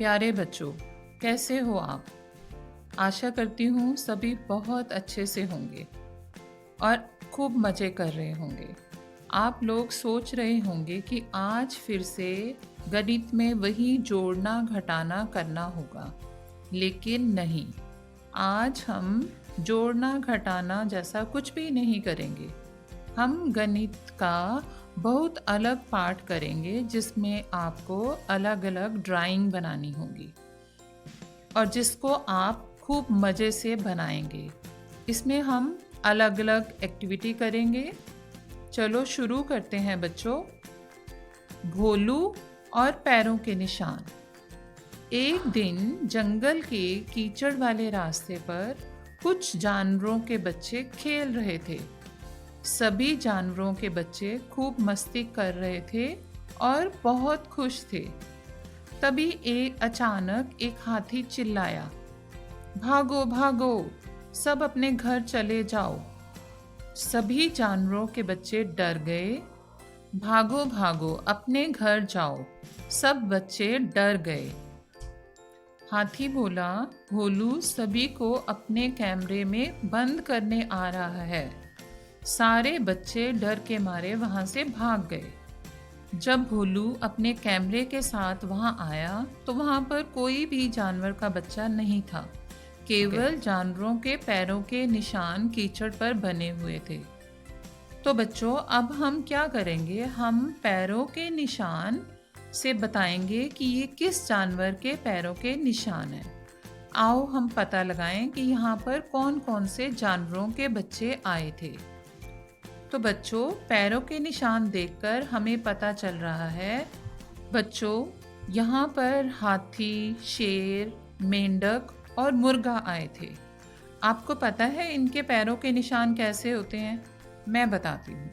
प्यारे बच्चों, कैसे हो आप? आशा करती हूँ सभी बहुत अच्छे से होंगे और खूब मज़े कर रहे होंगे। आप लोग सोच रहे होंगे कि आज फिर से गणित में वही जोड़ना घटाना करना होगा, लेकिन नहीं। आज हम जोड़ना घटाना जैसा कुछ भी नहीं करेंगे। हम गणित का बहुत अलग पाठ करेंगे जिसमें आपको अलग अलग ड्राइंग बनानी होगी और जिसको आप खूब मज़े से बनाएंगे। इसमें हम अलग अलग एक्टिविटी करेंगे। चलो शुरू करते हैं बच्चों। भोलू और पैरों के निशान। एक दिन जंगल के कीचड़ वाले रास्ते पर कुछ जानवरों के बच्चे खेल रहे थे। सभी जानवरों के बच्चे खूब मस्ती कर रहे थे और बहुत खुश थे। तभी अचानक एक हाथी चिल्लाया, भागो भागो, सब अपने घर चले जाओ। सभी जानवरों के बच्चे डर गए। भागो भागो, अपने घर जाओ, सब बच्चे डर गए। हाथी बोला, भोलू सभी को अपने कैमरे में बंद करने आ रहा है। सारे बच्चे डर के मारे वहां से भाग गए। जब भोलू अपने कैमरे के साथ वहां आया तो वहां पर कोई भी जानवर का बच्चा नहीं था। केवल जानवरों के पैरों के निशान कीचड़ पर बने हुए थे। तो बच्चों, अब हम क्या करेंगे? हम पैरों के निशान से बताएंगे कि ये किस जानवर के पैरों के निशान हैं। आओ हम पता लगाएं कि यहाँ पर कौन कौन से जानवरों के बच्चे आए थे। तो बच्चों, पैरों के निशान देखकर हमें पता चल रहा है बच्चों, यहाँ पर हाथी, शेर, मेंढक और मुर्गा आए थे। आपको पता है इनके पैरों के निशान कैसे होते हैं? मैं बताती हूँ।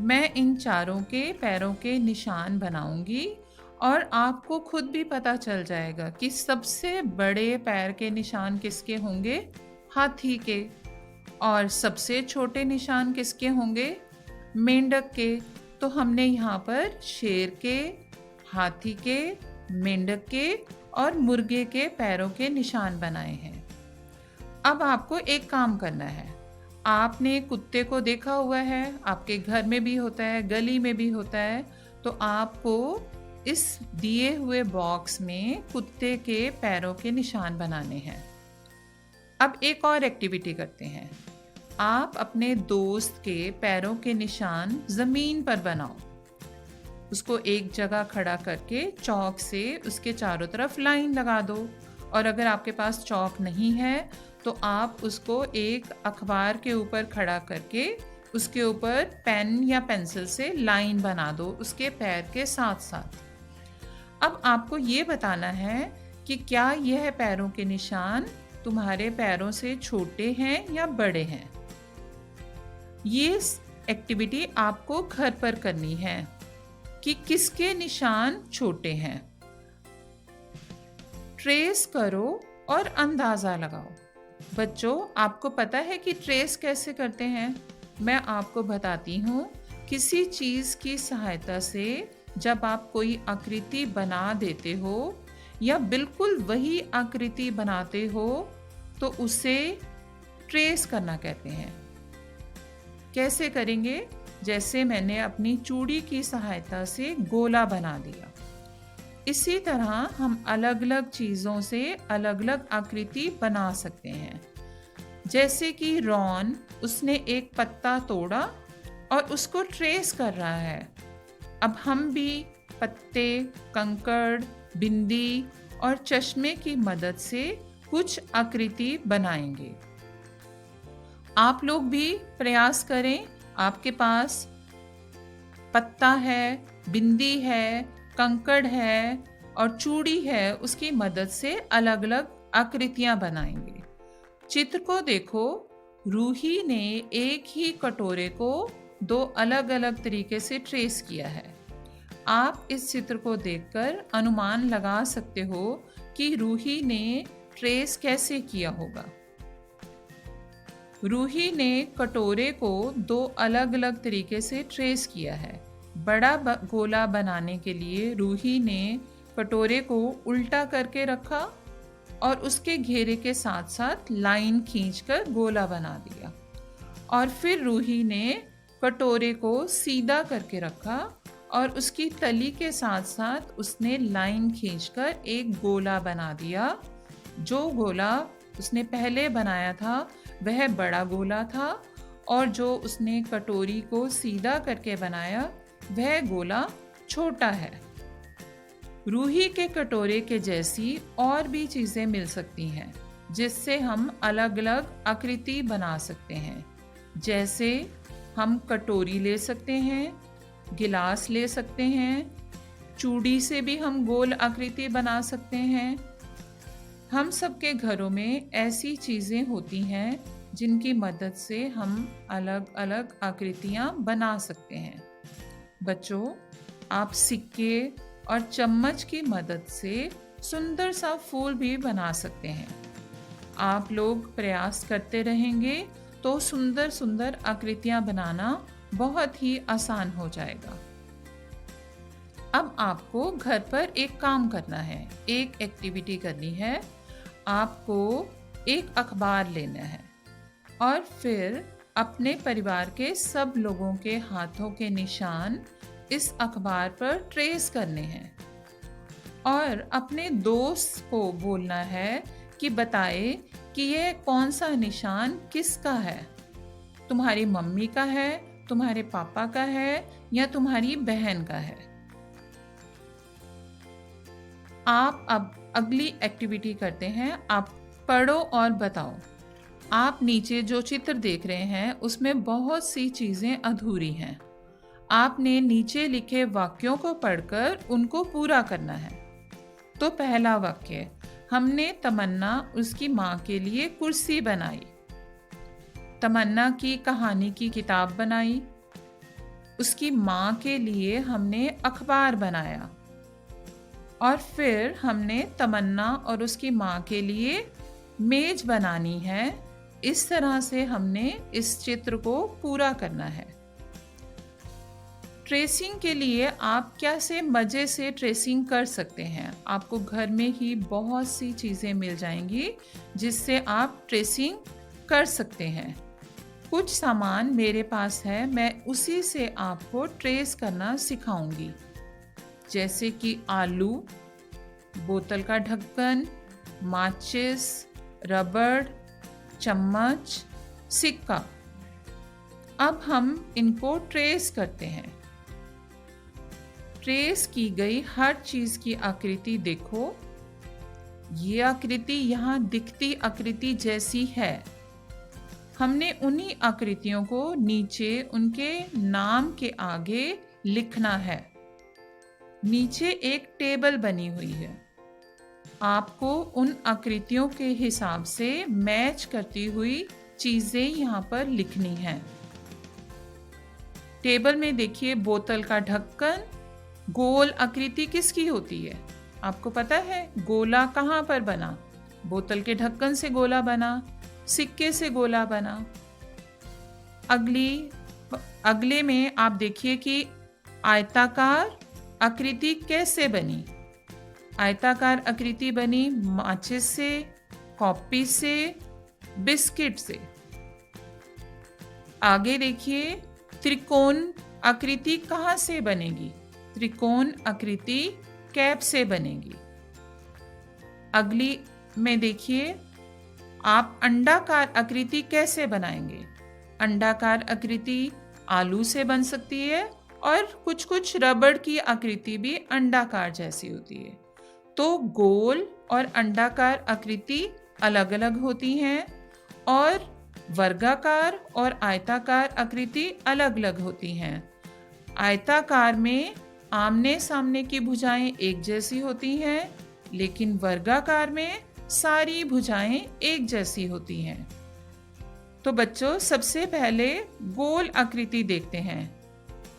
मैं इन चारों के पैरों के निशान बनाऊंगी और आपको खुद भी पता चल जाएगा कि सबसे बड़े पैर के निशान किसके होंगे? हाथी के। और सबसे छोटे निशान किसके होंगे? मेंढक के। तो हमने यहाँ पर शेर के, हाथी के, मेंढक के और मुर्गे के पैरों के निशान बनाए हैं। अब आपको एक काम करना है। आपने कुत्ते को देखा हुआ है, आपके घर में भी होता है, गली में भी होता है। तो आपको इस दिए हुए बॉक्स में कुत्ते के पैरों के निशान बनाने हैं। अब एक और एक्टिविटी करते हैं। आप अपने दोस्त के पैरों के निशान जमीन पर बनाओ। उसको एक जगह खड़ा करके चौक से उसके चारों तरफ लाइन लगा दो। और अगर आपके पास चौक नहीं है तो आप उसको एक अखबार के ऊपर खड़ा करके उसके ऊपर पेन या पेंसिल से लाइन बना दो उसके पैर के साथ साथ। अब आपको ये बताना है कि क्या यह पैरों के निशान तुम्हारे पैरों से छोटे हैं या बड़े हैं। ये एक्टिविटी आपको घर पर करनी है कि किसके निशान छोटे हैं। ट्रेस करो और अंदाज़ा लगाओ। बच्चों, आपको पता है कि ट्रेस कैसे करते हैं? मैं आपको बताती हूँ। किसी चीज़ की सहायता से जब आप कोई आकृति बना देते हो या बिल्कुल वही आकृति बनाते हो तो उसे ट्रेस करना कहते हैं। कैसे करेंगे? जैसे मैंने अपनी चूड़ी की सहायता से गोला बना दिया। इसी तरह हम अलग अलग चीज़ों से अलग अलग आकृति बना सकते हैं। जैसे कि रॉन, उसने एक पत्ता तोड़ा और उसको ट्रेस कर रहा है। अब हम भी पत्ते, कंकड़, बिंदी और चश्मे की मदद से कुछ आकृति बनाएंगे। आप लोग भी प्रयास करें। आपके पास पत्ता है, बिंदी है, कंकड़ है और चूड़ी है, उसकी मदद से अलग अलग आकृतियां बनाएंगे। चित्र को देखो। रूही ने एक ही कटोरे को दो अलग अलग तरीके से ट्रेस किया है। आप इस चित्र को देखकर अनुमान लगा सकते हो कि रूही ने ट्रेस कैसे किया होगा। रूही ने कटोरे को दो अलग अलग तरीके से ट्रेस किया है। बड़ा गोला बनाने के लिए रूही ने कटोरे को उल्टा करके रखा और उसके घेरे के साथ साथ लाइन खींचकर गोला बना दिया। और फिर रूही ने कटोरे को सीधा करके रखा और उसकी तली के साथ साथ उसने लाइन खींचकर एक गोला बना दिया। जो गोला उसने पहले बनाया था वह बड़ा गोला था और जो उसने कटोरी को सीधा करके बनाया वह गोला छोटा है। रूही के कटोरे के जैसी और भी चीज़ें मिल सकती हैं जिससे हम अलग अलग आकृति बना सकते हैं। जैसे हम कटोरी ले सकते हैं, गिलास ले सकते हैं, चूड़ी से भी हम गोल आकृति बना सकते हैं। हम सबके घरों में ऐसी चीज़ें होती हैं जिनकी मदद से हम अलग अलग आकृतियाँ बना सकते हैं। बच्चों, आप सिक्के और चम्मच की मदद से सुंदर सा फूल भी बना सकते हैं। आप लोग प्रयास करते रहेंगे तो सुंदर सुंदर आकृतियाँ बनाना बहुत ही आसान हो जाएगा। अब आपको घर पर एक काम करना है, एक एक्टिविटी करनी है। आपको एक अखबार लेना है और फिर अपने परिवार के सब लोगों के हाथों के निशान इस अखबार पर ट्रेस करने हैं और अपने दोस्त को बोलना है कि बताए कि यह कौन सा निशान किसका है। तुम्हारी मम्मी का है, तुम्हारे पापा का है या तुम्हारी बहन का है। आप अब अगली एक्टिविटी करते हैं। आप पढ़ो और बताओ। आप नीचे जो चित्र देख रहे हैं उसमें बहुत सी चीज़ें अधूरी हैं। आपने नीचे लिखे वाक्यों को पढ़कर उनको पूरा करना है। तो पहला वाक्य, हमने तमन्ना उसकी माँ के लिए कुर्सी बनाई। तमन्ना की कहानी की किताब बनाई। उसकी माँ के लिए हमने अखबार बनाया और फिर हमने तमन्ना और उसकी माँ के लिए मेज बनानी है। इस तरह से हमने इस चित्र को पूरा करना है। ट्रेसिंग के लिए आप कैसे मज़े से ट्रेसिंग कर सकते हैं। आपको घर में ही बहुत सी चीज़ें मिल जाएंगी जिससे आप ट्रेसिंग कर सकते हैं। कुछ सामान मेरे पास है, मैं उसी से आपको ट्रेस करना सिखाऊंगी, जैसे कि आलू, बोतल का ढक्कन, माचिस, रबड़, चम्मच, सिक्का। अब हम इनको ट्रेस करते हैं। ट्रेस की गई हर चीज़ की आकृति देखो। ये आकृति यहाँ दिखती आकृति जैसी है। हमने उन्हीं आकृतियों को नीचे उनके नाम के आगे लिखना है। नीचे एक टेबल बनी हुई है। आपको उन आकृतियों के हिसाब से मैच करती हुई चीज़ें यहाँ पर लिखनी हैं। टेबल में देखिए, बोतल का ढक्कन, गोल आकृति किसकी होती है? आपको पता है गोला कहाँ पर बना? बोतल के ढक्कन से गोला बना, सिक्के से गोला बना। अगले में आप देखिए कि आयताकार आकृति कैसे बनी। आयताकार आकृति बनी माचिस से, कॉपी से, बिस्किट से। आगे देखिए, त्रिकोण आकृति कहाँ से बनेगी? त्रिकोण आकृति कैप से बनेगी। अगली में देखिए, आप अंडाकार आकृति कैसे बनाएंगे? अंडाकार आकृति आलू से बन सकती है और कुछ कुछ रबड़ की आकृति भी अंडाकार जैसी होती है। तो गोल और अंडाकार आकृति अलग अलग होती हैं और वर्गाकार और आयताकार आकृति अलग अलग होती हैं। आयताकार में आमने सामने की भुजाएं एक जैसी होती हैं, लेकिन वर्गाकार में सारी भुजाएं एक जैसी होती हैं। तो बच्चों, सबसे पहले गोल आकृति देखते हैं।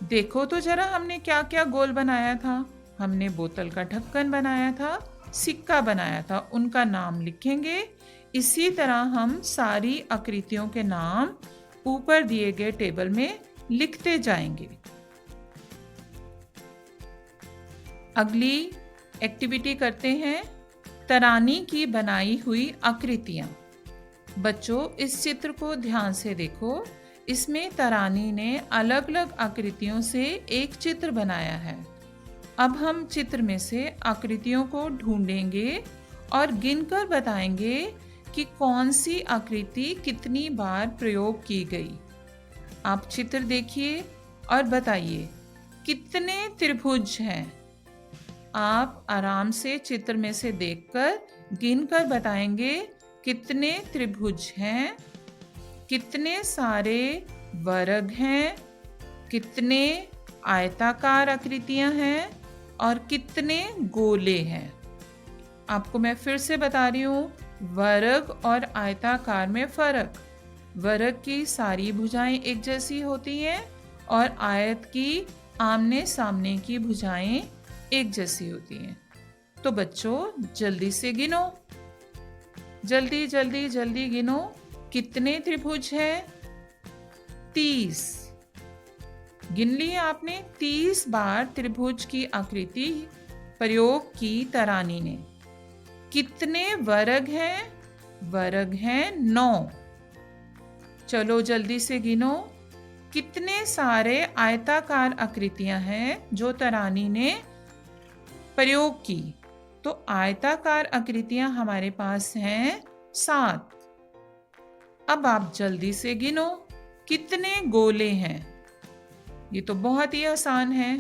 देखो तो जरा, हमने क्या क्या गोल बनाया था। हमने बोतल का ढक्कन बनाया था, सिक्का बनाया था, उनका नाम लिखेंगे। इसी तरह हम सारी आकृतियों के नाम ऊपर दिए गए टेबल में लिखते जाएंगे। अगली एक्टिविटी करते हैं तरानी की बनाई हुई आकृतियाँ। बच्चों, इस चित्र को ध्यान से देखो। इसमें तरानी ने अलग अलग आकृतियों से एक चित्र बनाया है। अब हम चित्र में से आकृतियों को ढूंढेंगे और गिनकर बताएंगे कि कौन सी आकृति कितनी बार प्रयोग की गई। आप चित्र देखिए और बताइए कितने त्रिभुज हैं। आप आराम से चित्र में से देखकर गिनकर बताएंगे कितने त्रिभुज हैं, कितने सारे वर्ग हैं, कितने आयताकार आकृतियां हैं और कितने गोले हैं। आपको मैं फिर से बता रही हूँ, वर्ग और आयताकार में फर्क। वर्ग की सारी भुजाएं एक जैसी होती हैं और आयत की आमने सामने की भुजाएं एक जैसी होती हैं। तो बच्चों, जल्दी से गिनो, जल्दी जल्दी जल्दी गिनो। कितने त्रिभुज हैं? 30। गिन लिए आपने? 30 बार त्रिभुज की आकृति प्रयोग की तरानी ने। कितने वर्ग हैं? वर्ग हैं 9। चलो जल्दी से गिनो। कितने सारे आयताकार आकृतियां हैं जो तरानी ने प्रयोग की? तो आयताकार आकृतियां हमारे पास हैं 7। अब आप जल्दी से गिनो कितने गोले हैं। ये तो बहुत ही आसान है।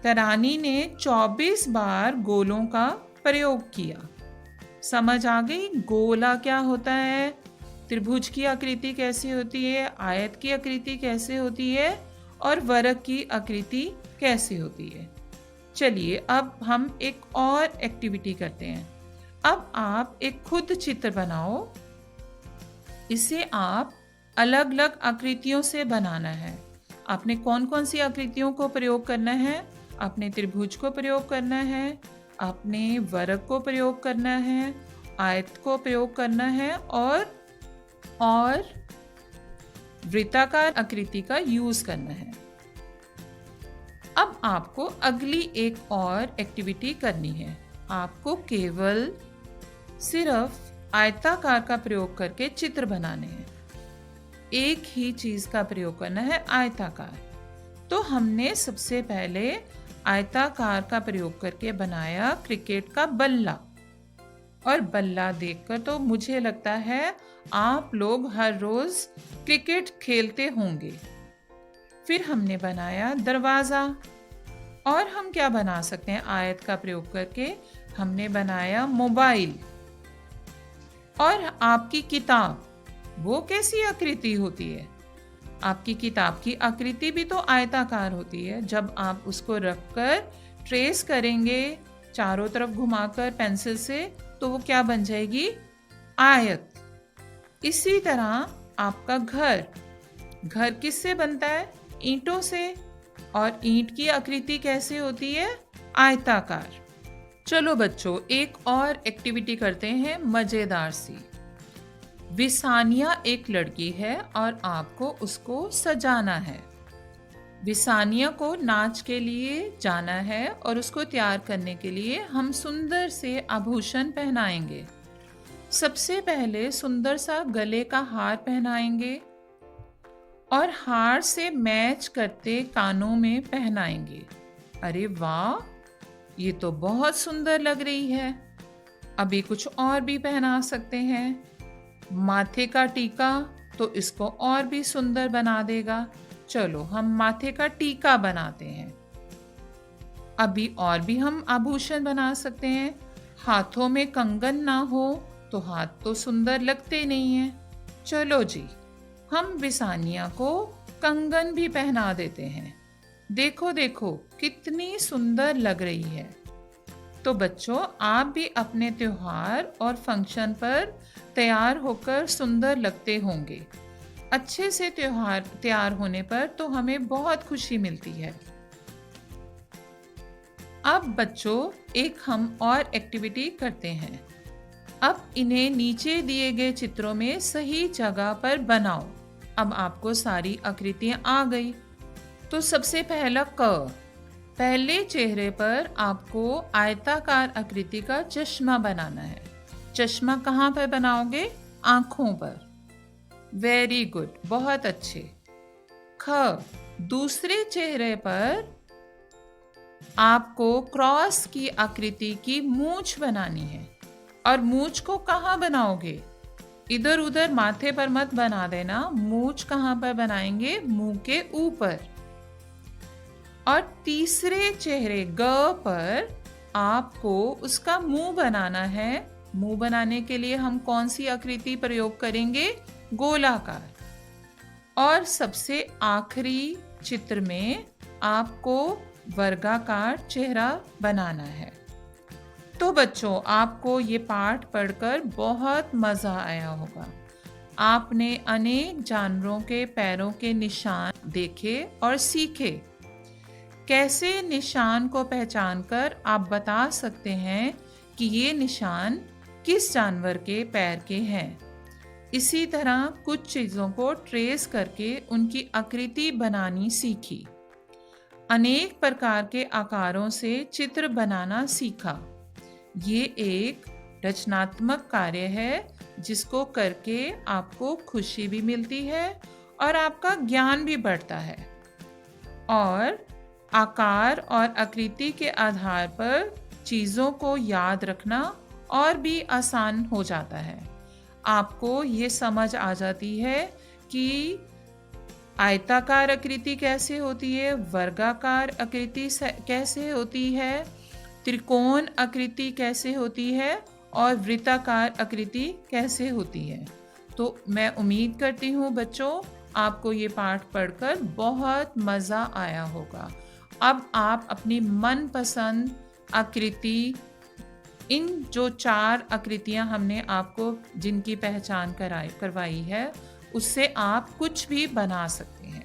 तरानी ने 24 बार गोलों का प्रयोग किया। समझ आ गई गोला क्या होता है, त्रिभुज की आकृति कैसे होती है, आयत की आकृति कैसे होती है और वर्ग की आकृति कैसे होती है। चलिए अब हम एक और एक्टिविटी करते हैं। अब आप एक खुद चित्र बनाओ। इसे आप अलग अलग आकृतियों से बनाना है। आपने कौन कौन सी आकृतियों को प्रयोग करना है? आपने त्रिभुज को प्रयोग करना है, आपने वर्ग को प्रयोग करना है, आयत को प्रयोग करना है और वृत्ताकार आकृति का यूज करना है। अब आपको अगली एक और एक्टिविटी करनी है। आपको केवल सिर्फ आयताकार का प्रयोग करके चित्र बनाने हैं। एक ही चीज का प्रयोग करना है, आयताकार। तो हमने सबसे पहले आयताकार का प्रयोग करके बनाया क्रिकेट का बल्ला। और बल्ला देखकर तो मुझे लगता है आप लोग हर रोज क्रिकेट खेलते होंगे। फिर हमने बनाया दरवाजा। और हम क्या बना सकते हैं आयत का प्रयोग करके? हमने बनाया मोबाइल। और आपकी किताब, वो कैसी आकृति होती है? आपकी किताब की आकृति भी तो आयताकार होती है। जब आप उसको रखकर ट्रेस करेंगे चारों तरफ घुमाकर पेंसिल से, तो वो क्या बन जाएगी? आयत। इसी तरह आपका घर किससे बनता है? ईंटों से। और ईंट की आकृति कैसे होती है? आयताकार। चलो बच्चों, एक और एक्टिविटी करते हैं मजेदार सी। विसानिया एक लड़की है और आपको उसको सजाना है। विसानिया को नाच के लिए जाना है और उसको तैयार करने के लिए हम सुंदर से आभूषण पहनाएंगे। सबसे पहले सुंदर सा गले का हार पहनाएंगे और हार से मैच करते कानों में पहनाएंगे। अरे वाह, ये तो बहुत सुंदर लग रही है। अभी कुछ और भी पहना सकते हैं। माथे का टीका तो इसको और भी सुंदर बना देगा। चलो हम माथे का टीका बनाते हैं। अभी और भी हम आभूषण बना सकते हैं। हाथों में कंगन ना हो तो हाथ तो सुंदर लगते नहीं हैं। चलो जी, हम विसानिया को कंगन भी पहना देते हैं। देखो देखो कितनी सुंदर लग रही है। तो बच्चों, आप भी अपने त्योहार और फंक्शन पर तैयार होकर सुंदर लगते होंगे। अच्छे से त्योहार तैयार होने पर तो हमें बहुत खुशी मिलती है। अब बच्चों, एक हम और एक्टिविटी करते हैं। अब इन्हें नीचे दिए गए चित्रों में सही जगह पर बनाओ। अब आपको सारी आकृतियां आ गई। तो सबसे पहला क। पहले चेहरे पर आपको आयताकार आकृति का चश्मा बनाना है। चश्मा कहाँ पर बनाओगे? आंखों पर। वेरी गुड, बहुत अच्छे। ख, दूसरे चेहरे पर आपको क्रॉस की आकृति की मूंछ बनानी है। और मूंछ को कहाँ बनाओगे? इधर उधर माथे पर मत बना देना। मूंछ कहाँ पर बनाएंगे? मुंह के ऊपर। और तीसरे चेहरे ग पर आपको उसका मुंह बनाना है। मुंह बनाने के लिए हम कौन सी आकृति प्रयोग करेंगे? गोलाकार। और सबसे आखिरी चित्र में आपको वर्गाकार चेहरा बनाना है। तो बच्चों, आपको ये पाठ पढ़कर बहुत मज़ा आया होगा। आपने अनेक जानवरों के पैरों के निशान देखे और सीखे। कैसे निशान को पहचानकर आप बता सकते हैं कि ये निशान किस जानवर के पैर के हैं। इसी तरह कुछ चीज़ों को ट्रेस करके उनकी आकृति बनानी सीखी। अनेक प्रकार के आकारों से चित्र बनाना सीखा। ये एक रचनात्मक कार्य है जिसको करके आपको खुशी भी मिलती है और आपका ज्ञान भी बढ़ता है। और आकार और आकृति के आधार पर चीज़ों को याद रखना और भी आसान हो जाता है। आपको ये समझ आ जाती है कि आयताकार आकृति कैसे होती है, वर्गाकार आकृति कैसे होती है, त्रिकोण आकृति कैसे होती है और वृत्ताकार आकृति कैसे होती है। तो मैं उम्मीद करती हूँ बच्चों, आपको ये पाठ पढ़कर बहुत मज़ा आया होगा। अब आप अपनी मनपसंद आकृति, इन जो 4 आकृतियाँ हमने आपको जिनकी पहचान करवाई है, उससे आप कुछ भी बना सकते हैं।